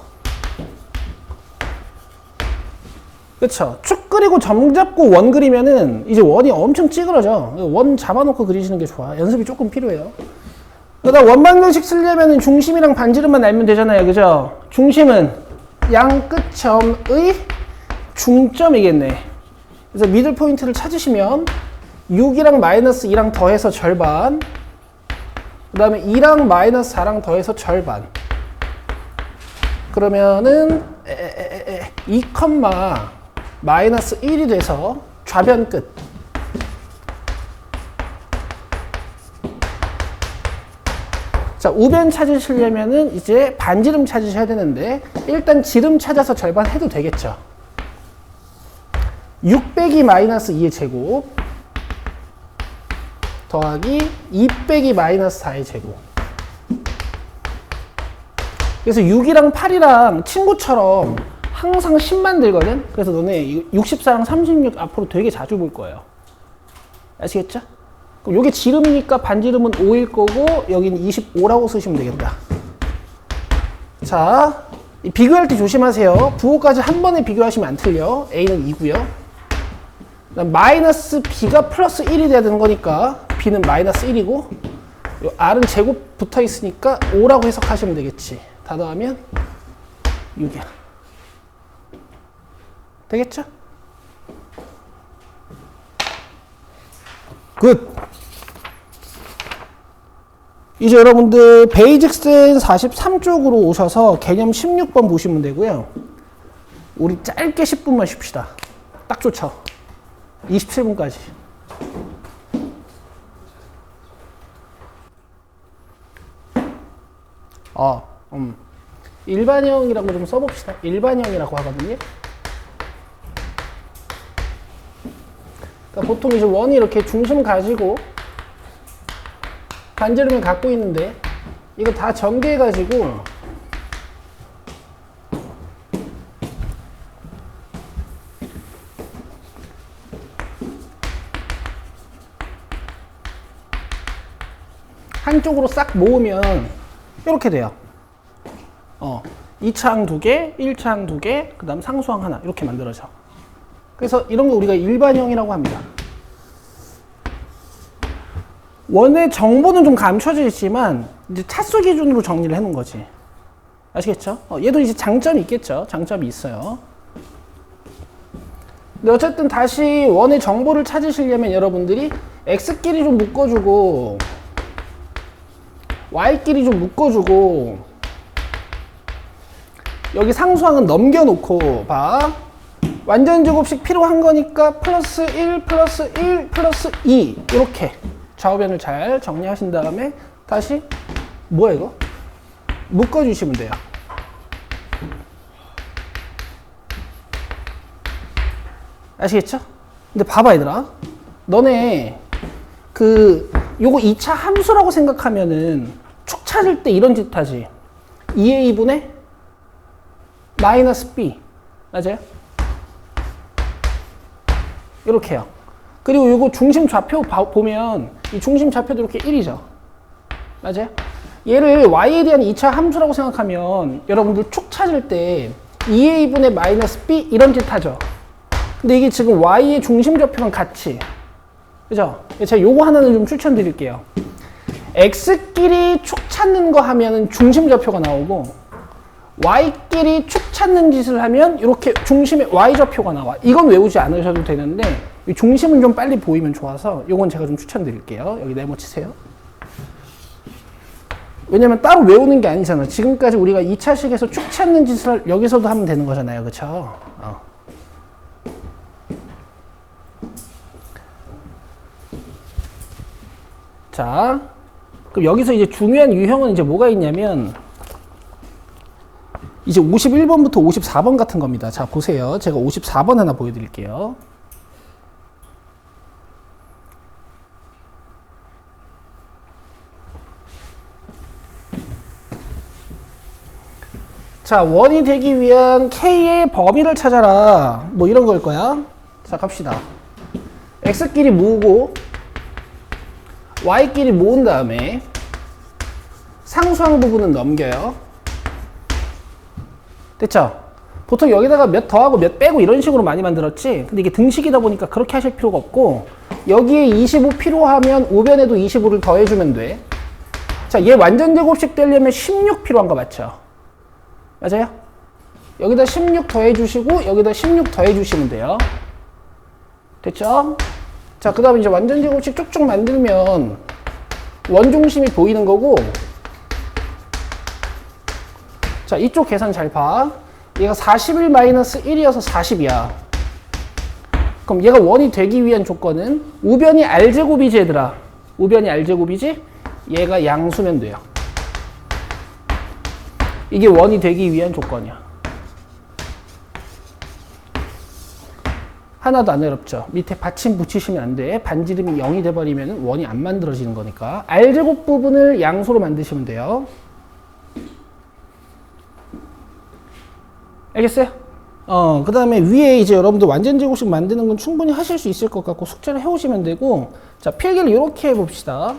그쵸? 축 그리고 점 잡고 원 그리면은 이제 원이 엄청 찌그러져. 원 잡아놓고 그리시는 게 좋아. 연습이 조금 필요해요. 그러다 원방정식 쓰려면 중심이랑 반지름만 알면 되잖아요. 그죠? 중심은 양끝점의 중점이겠네. 그래서 미들 포인트를 찾으시면 6이랑 마이너스 2랑 더해서 절반, 그 다음에 2랑 마이너스 4랑 더해서 절반. 그러면은 2, 마이너스 1이 돼서 좌변 끝. 자, 우변 찾으시려면은 이제 반지름 찾으셔야 되는데 일단 지름 찾아서 절반 해도 되겠죠. 6 빼기 마이너스 2의 제곱 더하기 2 빼기 마이너스 4의 제곱. 그래서 6이랑 8이랑 친구처럼 항상 10만 들거든? 그래서 너네 64랑 36 앞으로 되게 자주 볼 거예요. 아시겠죠? 그럼 요게 지름이니까 반지름은 5일 거고 여기는 25라고 쓰시면 되겠다. 자, 비교할 때 조심하세요. 부호까지 한 번에 비교하시면 안 틀려. A는 2고요. 그다음 마이너스 B가 플러스 1이 돼야 되는 거니까 B는 마이너스 1이고 요 R은 제곱 붙어 있으니까 5라고 해석하시면 되겠지. 다 더하면 6이야. 되겠죠? 굿! 이제 여러분들 베이직센 43쪽으로 오셔서 개념 16번 보시면 되고요. 우리 짧게 10분만 쉽시다. 딱 좋죠. 27분까지. 일반형이라고 좀 써봅시다. 일반형이라고 하거든요. 그러니까 보통 이제 원이 이렇게 중심 가지고 반지름을 갖고 있는데 이거 다 전개해가지고 한쪽으로 싹 모으면 이렇게 돼요. 2차항 2개, 1차항 2개, 그 다음 상수항 하나 이렇게 만들어져. 그래서 이런 거 우리가 일반형이라고 합니다. 원의 정보는 좀 감춰져 있지만 이제 차수 기준으로 정리를 해놓은 거지. 아시겠죠? 얘도 이제 장점이 있겠죠. 장점이 있어요. 근데 어쨌든 다시 원의 정보를 찾으시려면 여러분들이 x끼리 좀 묶어주고 y끼리 좀 묶어주고 여기 상수항은 넘겨놓고 봐. 완전 제곱식 필요한 거니까 플러스 1 플러스 1 플러스 2 이렇게 좌우변을 잘 정리하신 다음에 다시 뭐야 이거? 묶어주시면 돼요. 아시겠죠? 근데 봐봐 얘들아, 너네 요거 2차 함수라고 생각하면은 축 찾을 때 이런 짓 하지. 2a분의 마이너스 b 맞아요? 이렇게요. 그리고 요거 중심 좌표 보면 이 중심 좌표도 이렇게 1이죠. 맞아요? 얘를 y에 대한 2차 함수라고 생각하면 여러분들 축 찾을 때 2a분의 마이너스 b 이런 짓 하죠. 근데 이게 지금 y의 중심 좌표랑 같이, 그죠? 제가 요거 하나는 좀 추천드릴게요. x끼리 축 찾는 거 하면은 중심 좌표가 나오고 y끼리 축 찾는 짓을 하면 이렇게 중심에 y 좌표가 나와. 이건 외우지 않으셔도 되는데 이 중심은 좀 빨리 보이면 좋아서 요건 제가 좀 추천드릴게요. 여기 네모 치세요. 왜냐면 따로 외우는 게 아니잖아. 지금까지 우리가 2차식에서 축 찾는 짓을 여기서도 하면 되는 거잖아요. 그쵸? 자, 그럼 여기서 이제 중요한 유형은 이제 뭐가 있냐면 이제 51번부터 54번 같은 겁니다. 자, 보세요. 제가 54번 하나 보여드릴게요. 자, 원이 되기 위한 K의 범위를 찾아라. 뭐 이런 걸 거야. 자, 갑시다. X끼리 모으고 Y끼리 모은 다음에 상수항 부분은 넘겨요. 됐죠? 보통 여기다가 몇 더하고 몇 빼고 이런 식으로 많이 만들었지. 근데 이게 등식이다 보니까 그렇게 하실 필요가 없고 여기에 25 필요하면 우변에도 25를 더해주면 돼. 자, 얘 완전 제곱식 되려면 16 필요한 거 맞죠? 맞아요? 여기다 16 더해주시고 여기다 16 더해주시면 돼요. 됐죠? 자, 그 다음에 이제 완전 제곱식 쭉쭉 만들면 원중심이 보이는 거고, 자, 이쪽 계산 잘 봐. 얘가 41-1이어서 40이야. 그럼 얘가 원이 되기 위한 조건은 우변이 R제곱이지 얘들아. 우변이 R제곱이지? 얘가 양수면 돼요. 이게 원이 되기 위한 조건이야. 하나도 안 어렵죠. 밑에 받침 붙이시면 안 돼. 반지름이 0이 돼버리면 원이 안 만들어지는 거니까. R제곱 부분을 양수로 만드시면 돼요. 알겠어요? 그 다음에 위에 이제 여러분들 완전 제곱식 만드는 건 충분히 하실 수 있을 것 같고 숙제를 해오시면 되고, 자, 필기를 이렇게 해봅시다.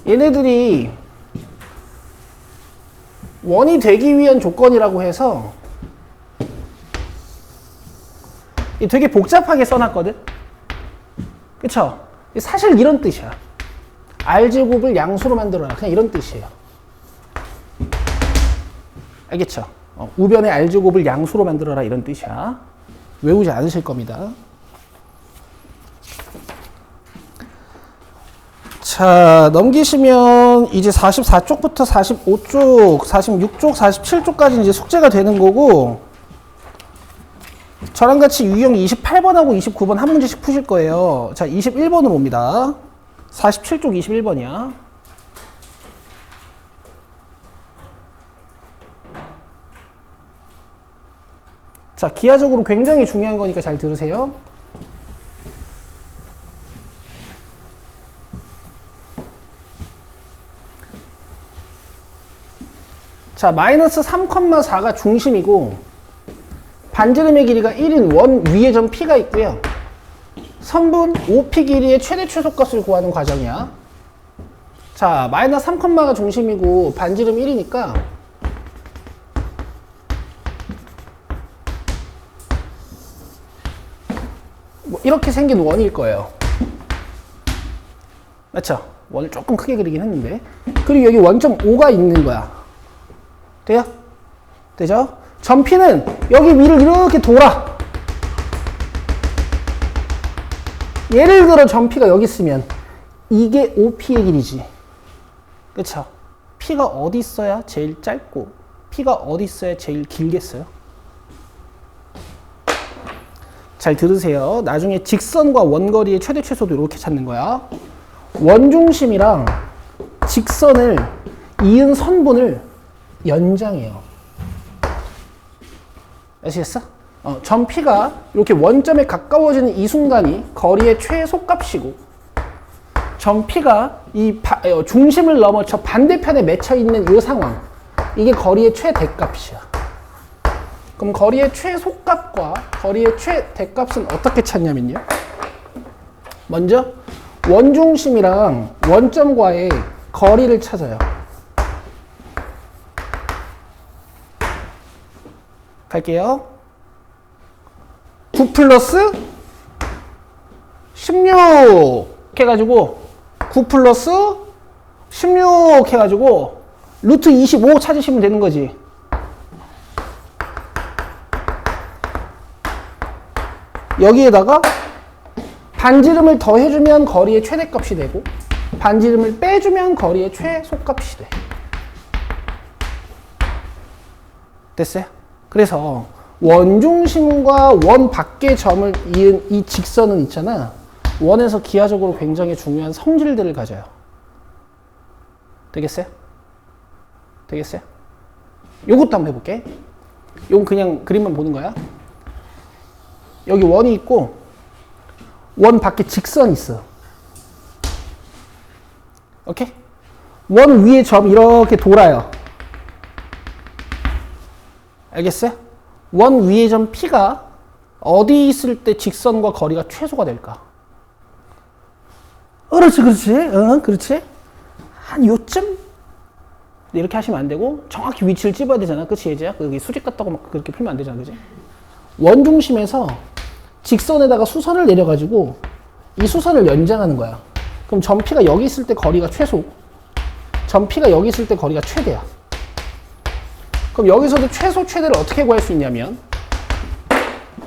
얘네들이 원이 되기 위한 조건이라고 해서 되게 복잡하게 써놨거든? 그쵸? 사실 이런 뜻이야. R제곱을 양수로 만들어라. 그냥 이런 뜻이에요. 알겠죠? 우변의 R제곱을 양수로 만들어라 이런 뜻이야. 외우지 않으실 겁니다. 자, 넘기시면 이제 44쪽부터 45쪽, 46쪽, 47쪽까지 이제 숙제가 되는 거고, 저랑 같이 유형 28번하고 29번 한 문제씩 푸실 거예요. 자, 21번으로 옵니다. 47쪽 21번이야. 자, 기하적으로 굉장히 중요한 거니까 잘 들으세요. 자, 마이너스 3,4가 중심이고 반지름의 길이가 1인 원 위에 점 P가 있고요. 선분 OP 길이의 최대 최소값을 구하는 과정이야. 자, 마이너스 3,가 중심이고 반지름 1이니까 뭐 이렇게 생긴 원일 거예요. 맞죠? 원을 조금 크게 그리긴 했는데. 그리고 여기 원점 5가 있는 거야. 돼요? 되죠? 점 P는 여기 위를 이렇게 돌아. 예를 들어 점 P가 여기 있으면 이게 OP의 길이지. 그쵸? P가 어디 있어야 제일 짧고 P가 어디 있어야 제일 길겠어요? 잘 들으세요. 나중에 직선과 원거리의 최대 최소도 이렇게 찾는 거야. 원중심이랑 직선을 이은 선분을 연장해요. 아시겠어? 점 P가 이렇게 원점에 가까워지는 이 순간이 거리의 최소값이고, 점 P가 이 중심을 넘어 저 반대편에 맺혀 있는 이 상황, 이게 거리의 최대값이야. 그럼 거리의 최소값과 거리의 최대값은 어떻게 찾냐면요. 먼저 원중심이랑 원점과의 거리를 찾아요. 갈게요. 9 플러스 16 해가지고 9 플러스 16 해가지고 루트 25 찾으시면 되는 거지. 여기에다가 반지름을 더해주면 거리의 최대값이 되고 반지름을 빼주면 거리의 최소값이 돼. 됐어요? 그래서 원중심과 원 밖의 점을 이은 이 직선은 있잖아. 원에서 기하적으로 굉장히 중요한 성질들을 가져요. 되겠어요? 되겠어요? 요것도 한번 해볼게. 요건 그냥 그림만 보는 거야. 여기 원이 있고 원 밖에 직선이 있어. 오케이? 원 위에 점 이렇게 돌아요. 알겠어요? 원 위의 점 P가 어디 있을 때 직선과 거리가 최소가 될까? 그렇지, 그렇지. 그렇지. 한 요쯤? 이렇게 하시면 안 되고, 정확히 위치를 찝어야 되잖아. 그치, 예지야? 여기 수직 같다고 막 그렇게 풀면 안 되잖아. 그치? 원중심에서 직선에다가 수선을 내려가지고, 이 수선을 연장하는 거야. 그럼 점 P가 여기 있을 때 거리가 최소, 점 P가 여기 있을 때 거리가 최대야. 그럼 여기서도 최소, 최대를 어떻게 구할 수 있냐면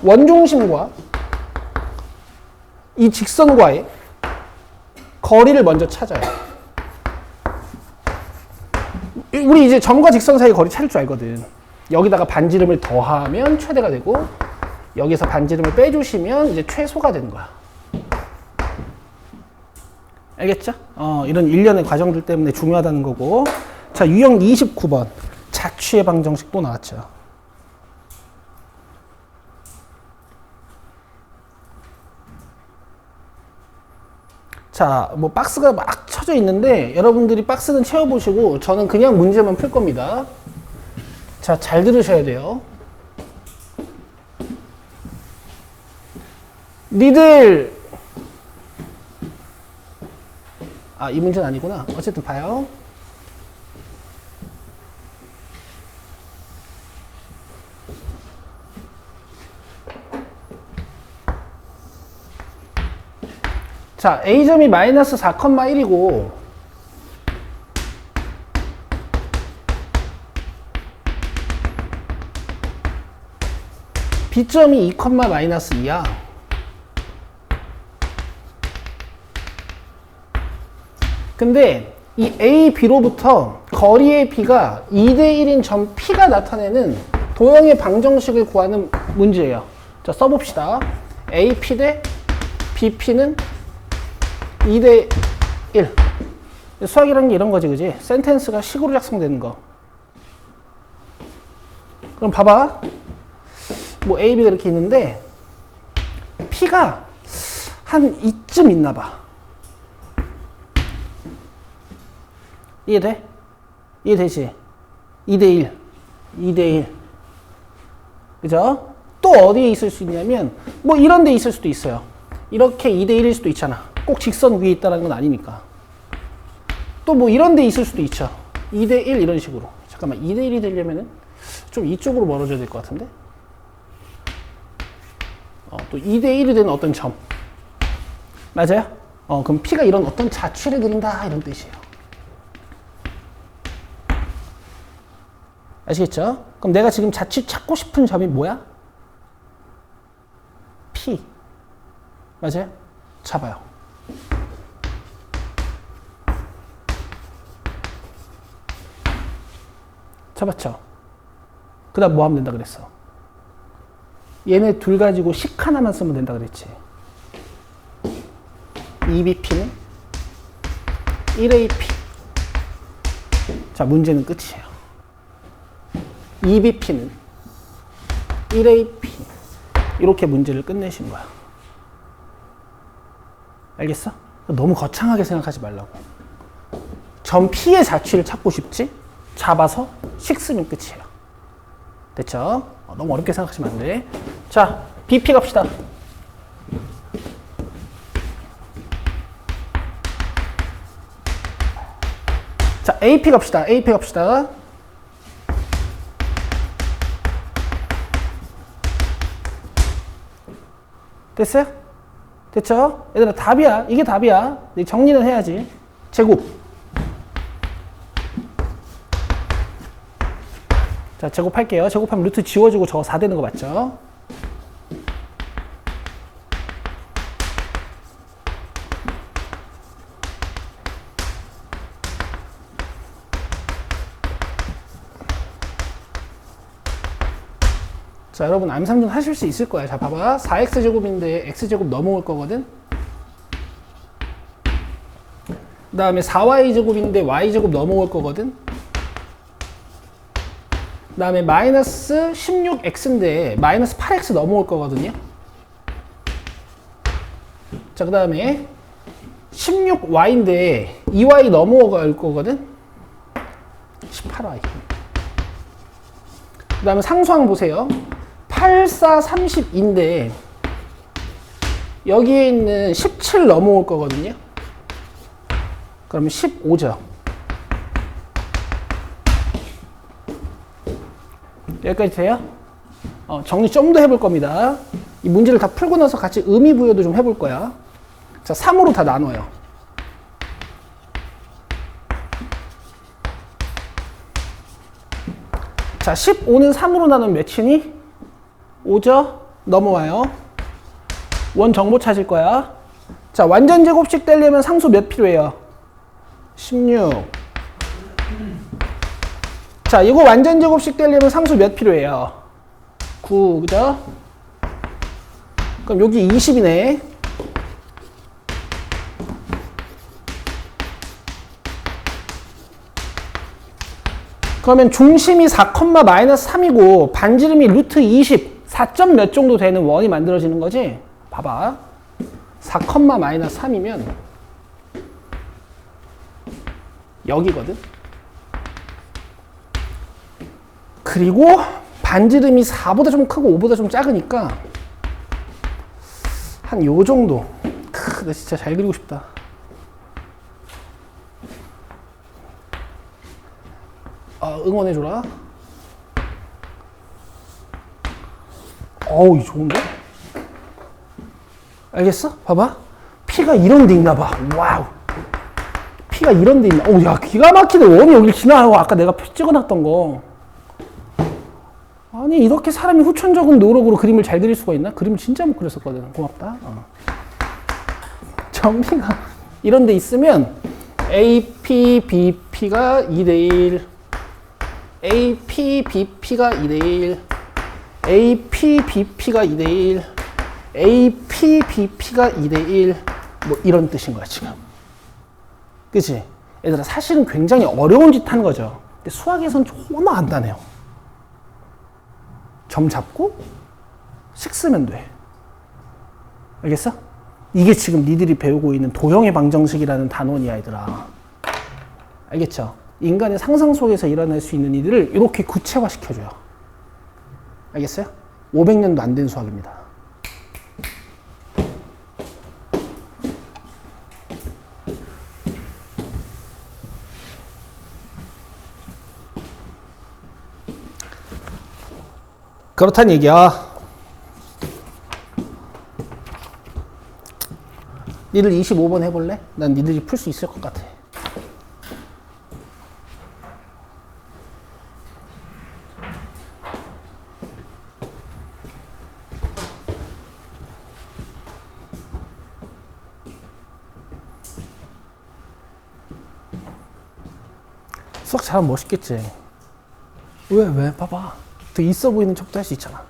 원중심과 이 직선과의 거리를 먼저 찾아요. 우리 이제 점과 직선 사이 거리 찾을 줄 알거든. 여기다가 반지름을 더하면 최대가 되고 여기서 반지름을 빼주시면 이제 최소가 되는 거야. 알겠죠? 이런 일련의 과정들 때문에 중요하다는 거고. 자, 유형 29번. 자취의 방정식 또 나왔죠. 자, 뭐 박스가 막 쳐져 있는데 여러분들이 박스는 채워보시고 저는 그냥 문제만 풀 겁니다. 자, 잘 들으셔야 돼요. 니들 이 문제는 아니구나. 어쨌든 봐요. 자, A점이 마이너스 4,1이고 B점이 2, 마이너스 2야. 근데 이 A, B로부터 거리의 B가 2대1인 점 P가 나타내는 도형의 방정식을 구하는 문제예요. 자, 써봅시다. AP 대 BP는 2대1. 수학이라는 게 이런 거지, 그지? 센텐스가 식으로 작성되는 거. 그럼 봐봐. 뭐 A, B가 이렇게 있는데 P가 한 이쯤 있나 봐. 이해돼? 이해되지? 2대1. 2대1. 그죠? 또 어디에 있을 수 있냐면, 뭐 이런 데 있을 수도 있어요. 이렇게 2대1일 수도 있잖아. 꼭 직선 위에 있다는 건 아니니까. 또 뭐 이런 데 있을 수도 있죠. 2대1 이런 식으로. 잠깐만, 2대1이 되려면은 좀 이쪽으로 멀어져야 될 것 같은데? 또 2대1이 되는 어떤 점. 맞아요? 그럼 P가 이런 어떤 자취를 그린다, 이런 뜻이에요. 아시겠죠? 그럼 내가 지금 자취 찾고 싶은 점이 뭐야? P. 맞아요? 잡아요. 잡았죠? 그 다음 뭐 하면 된다 그랬어? 얘네 둘 가지고 식 하나만 쓰면 된다 그랬지. 2BP는 1AP. 자, 문제는 끝이에요. 2BP는 1AP. 이렇게 문제를 끝내신 거야. 알겠어? 너무 거창하게 생각하지 말라고. 점 P의 자취를 찾고 싶지? 잡아서 식 쓰면 끝이에요. 됐죠? 너무 어렵게 생각하시면 안 돼. 자, BP 갑시다. 자, AP 갑시다. AP 갑시다. 됐어요? 됐죠? 얘들아, 답이야. 이게 답이야. 정리는 해야지. 제곱. 자, 제곱할게요. 제곱하면 루트 지워지고 저거 4 되는 거 맞죠? 자, 여러분 암산좀 하실 수 있을 거야. 자, 봐봐. 4x제곱인데 x제곱 넘어올 거거든? 그 다음에 4y제곱인데 y제곱 넘어올 거거든? 그 다음에 마이너스 16x인데 마이너스 8x 넘어올 거거든요. 자, 그 다음에 16y인데 2y 넘어갈 거거든. 18y. 그 다음에 상수항 보세요. 8, 4, 30인데 여기에 있는 17 넘어올 거거든요. 그러면 15죠. 여기까지 돼요? 정리 좀 더 해볼 겁니다. 이 문제를 다 풀고 나서 같이 의미 부여도 좀 해볼 거야. 자, 3으로 다 나눠요. 자, 15는 3으로 나누면 몇이니? 5죠? 넘어와요. 원 정보 찾을 거야. 자, 완전 제곱식 되려면 상수 몇 필요해요? 16. 자, 이거 완전 제곱식 되려면 상수 몇 필요해요? 9, 그죠? 그럼 여기 20이네. 그러면 중심이 4, 마이너스 3이고 반지름이 루트 20, 4점 몇 정도 되는 원이 만들어지는 거지? 봐봐. 4, 마이너스 3이면 여기거든? 그리고 반지름이 4보다 좀 크고 5보다 좀 작으니까 한 요 정도. 나 진짜 잘 그리고 싶다. 응원해줘라. 어우, 좋은데? 알겠어? 봐봐. P가 이런 데 있나 봐. 와우. P가 이런 데 있나. 어우, 야, 기가 막히네. 원이 여길 지나가고 아까 내가 찍어놨던 거. 아니, 이렇게 사람이 후천적인 노력으로 그림을 잘 그릴 수가 있나? 그림을 진짜 못 그렸었거든. 고맙다. 정비가 이런 데 있으면 AP, BP가 2대1, AP, BP가 2대1, AP, BP가 2대1, AP, BP가 2대1, 뭐 이런 뜻인 거야, 지금. 그치? 얘들아, 사실은 굉장히 어려운 짓 하는 거죠. 근데 수학에선 존나 간단해요. 점 잡고, 식 쓰면 돼. 알겠어? 이게 지금 니들이 배우고 있는 도형의 방정식이라는 단원이야, 얘들아. 알겠죠? 인간의 상상 속에서 일어날 수 있는 일들을 이렇게 구체화시켜줘요. 알겠어요? 500년도 안 된 수학입니다. 그렇단 얘기야. 니들 25번 해볼래? 난 니들이 풀 수 있을 것 같아. 수학 잘하면 멋있겠지? 왜? 봐봐. 더 있어 보이는 척도 할 수 있잖아.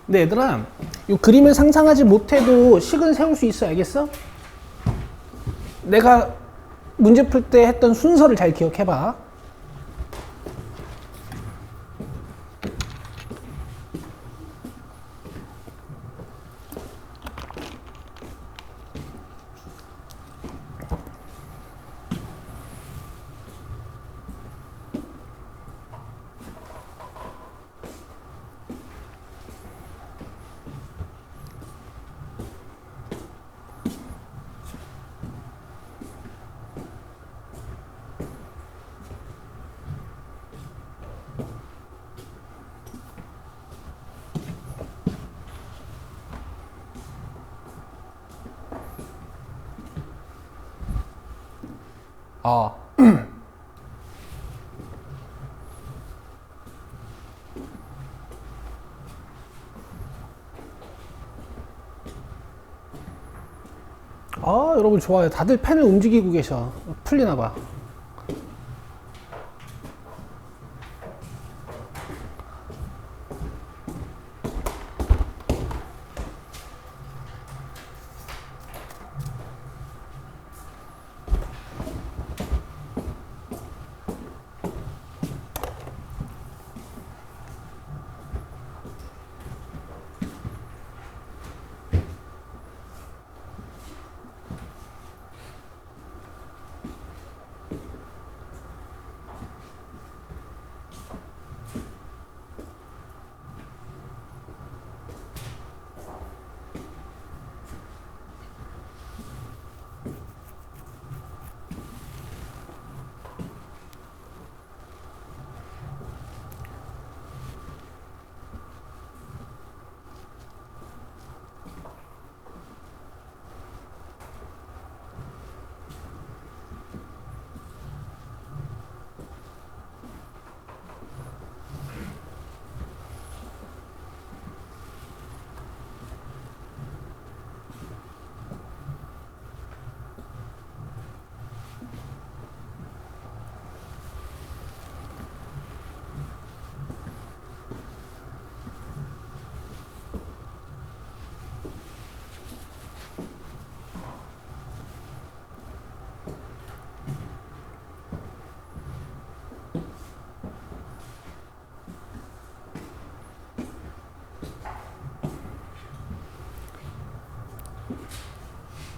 근데 얘들아, 이 그림을 상상하지 못해도 식은 세울 수 있어. 알겠어? 내가 문제 풀 때 했던 순서를 잘 기억해봐. 여러분 좋아요. 다들 펜을 움직이고 계셔. 풀리나 봐.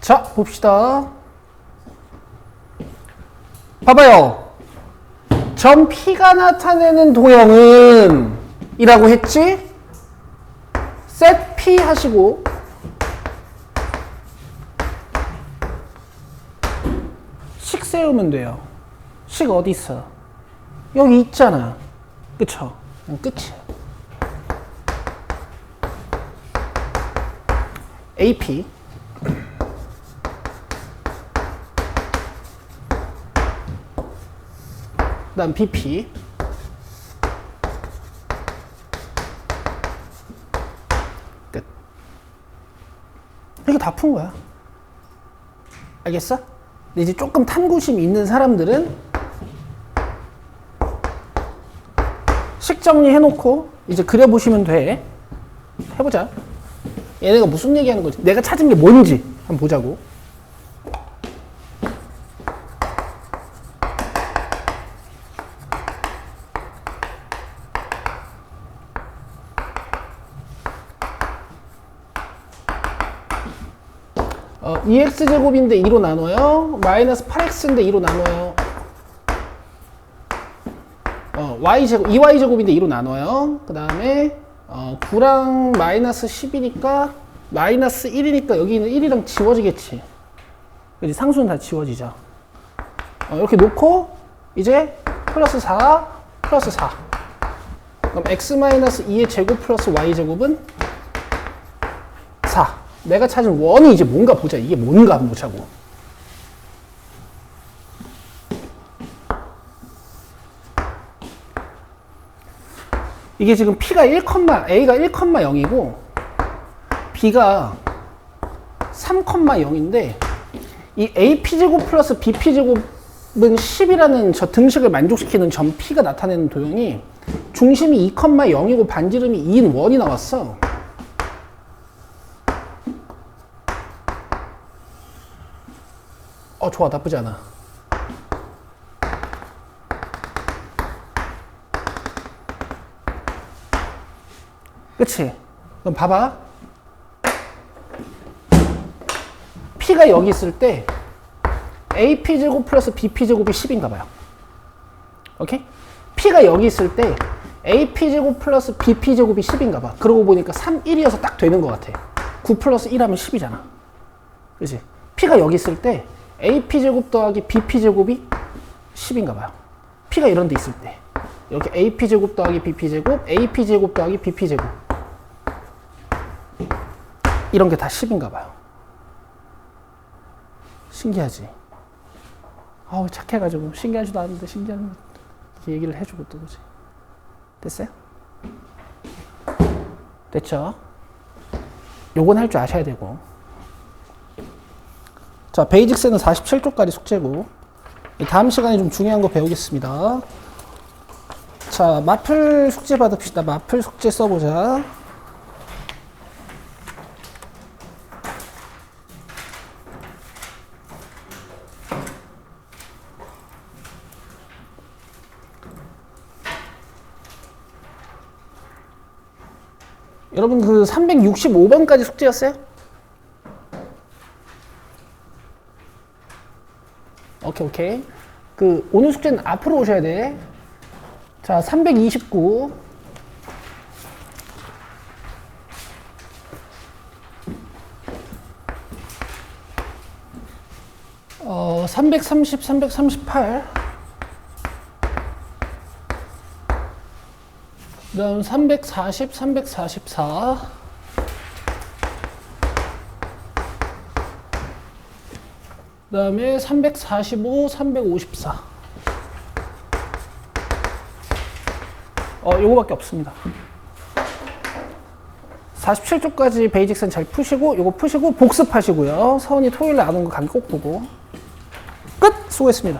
자, 봅시다. 봐봐요. 점 P가 나타내는 도형은 이라고 했지? set P 하시고 식 세우면 돼요. 식 어디 있어? 여기 있잖아. 그쵸? 그냥 끝이야. AP 다음 BP. 끝. 이거 다 푼 거야. 알겠어? 근데 이제 조금 탐구심이 있는 사람들은 식 정리해놓고 이제 그려보시면 돼. 해보자. 얘네가 무슨 얘기하는 거지? 내가 찾은 게 뭔지 한번 보자고. EX제곱인데 2로 나눠요. 마이너스 8X인데 2로 나눠요. Y제곱, 2Y제곱인데 2로 나눠요. 그 다음에 9랑 마이너스 10이니까 마이너스 1이니까 여기는 1이랑 지워지겠지. 그치? 상수는 다 지워지죠. 이렇게 놓고 이제 플러스 4 플러스 4. 그럼 x 마이너스 2의 제곱 플러스 y제곱은 4. 내가 찾은 원이 이제 뭔가 보자. 이게 뭔가 한번 보자고. 이게 지금 P가 A가 1,0이고 B가 3,0인데 이 AP제곱 플러스 BP제곱은 10이라는 저 등식을 만족시키는 점 P가 나타내는 도형이 중심이 2,0이고 반지름이 2인 원이 나왔어. 좋아. 나쁘지 않아. 그치? 그럼 봐봐. P가 여기 있을 때 AP제곱 플러스 BP제곱이 10인가 봐요. 오케이? P가 여기 있을 때 AP제곱 플러스 BP제곱이 10인가 봐. 그러고 보니까 3, 1이어서 딱 되는 것 같아. 9 플러스 1 하면 10이잖아. 그치? P가 여기 있을 때 AP제곱 더하기 BP제곱이 10인가 봐요. P가 이런 데 있을 때. 이렇게 AP제곱 더하기 BP제곱, AP제곱 더하기 BP제곱. 이런 게 다 10인가 봐요. 신기하지? 착해가지고 신기하지도 않은데 신기한 얘기를 해주고 또 그지. 됐어요? 됐죠? 요건 할 줄 아셔야 되고. 자, 베이직스는 47쪽까지 숙제고, 다음 시간에 좀 중요한 거 배우겠습니다. 자, 마플 숙제 받읍시다. 마플 숙제 써보자. 여러분 그 365번까지 숙제였어요? 오케이. 그 오늘 숙제는 앞으로 오셔야 돼. 자, 329. 330, 338. 그 다음 340, 344. 그 다음에 345, 354. 요거밖에 없습니다. 47쪽까지 베이직선 잘 푸시고, 요거 푸시고, 복습하시고요. 서은이 토요일에 안 온 거 강의 꼭 보고. 끝! 수고했습니다.